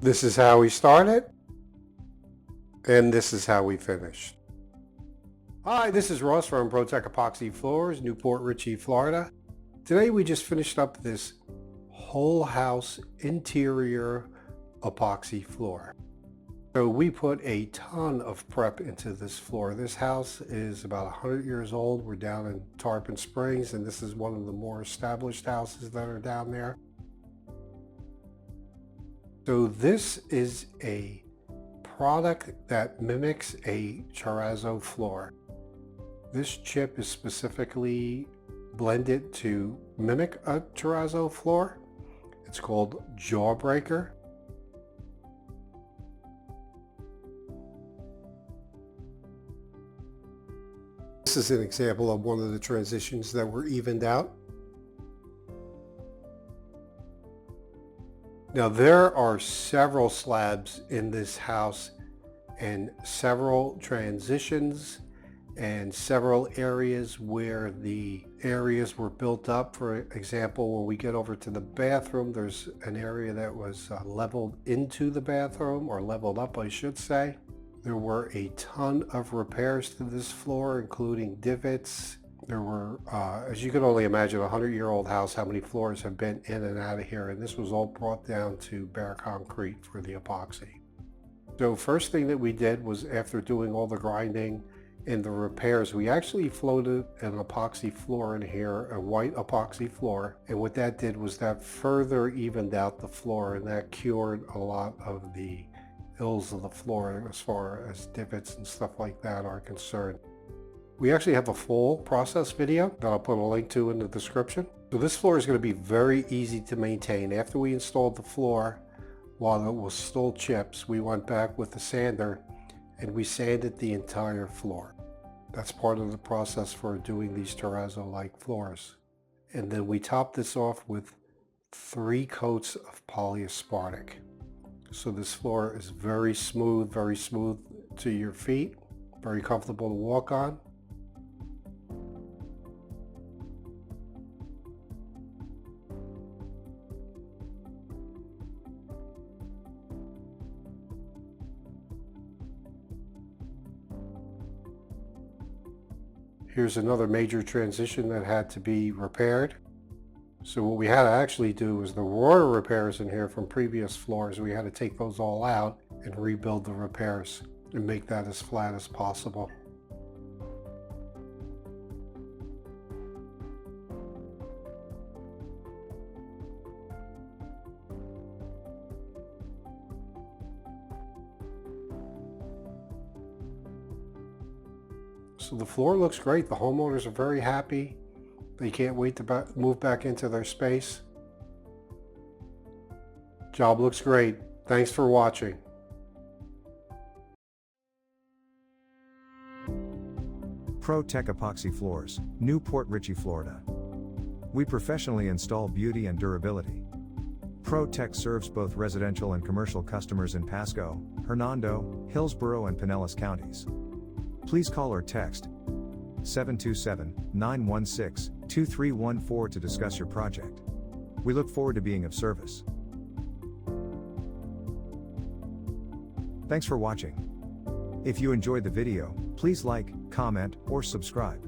This is how we started, and this is how we finished. Hi, this is Ross from ProTech Epoxy Floors, Newport Richey, Florida. Today we just finished up this whole house interior epoxy floor. So we put a ton of prep into this floor. This house is about 100 years old. We're down in Tarpon Springs, and this is one of the more established houses that are down there. So this is a product that mimics a Terrazzo floor. This chip is specifically blended to mimic a Terrazzo floor. It's called Jawbreaker. This is an example of one of the transitions that were evened out. Now there are several slabs in this house and several transitions and several areas where the areas were built up. For example, when we get over to the bathroom, there's an area that was leveled into the bathroom, or leveled up, I should say. There were a ton of repairs to this floor, including divots. There were, as you can only imagine, a 100-year-old house, how many floors have been in and out of here, and this was all brought down to bare concrete for the epoxy. So first thing that we did was, after doing all the grinding and the repairs, we actually floated an epoxy floor in here, a white epoxy floor, and what that did was that further evened out the floor, and that cured a lot of the ills of the floor as far as divots and stuff like that are concerned. We actually have a full process video that I'll put a link to in the description. So this floor is going to be very easy to maintain. After we installed the floor, while it was still chips, we went back with the sander and we sanded the entire floor. That's part of the process for doing these Terrazzo-like floors. And then we topped this off with 3 coats of polyaspartic. So this floor is very smooth to your feet, very comfortable to walk on. Here's another major transition that had to be repaired. So what we had to actually do was the water repairs in here from previous floors. We had to take those all out and rebuild the repairs and make that as flat as possible. So the floor looks great. The homeowners are very happy. They can't wait to move back into their space. Job looks great. Thanks for watching. ProTech Epoxy Floors, Newport Richey, Florida. We professionally install beauty and durability. ProTech serves both residential and commercial customers in Pasco, Hernando, Hillsborough, and Pinellas counties. Please call or text 727-916-2314 to discuss your project. We look forward to being of service. Thanks for watching. If you enjoyed the video, please like, comment, or subscribe.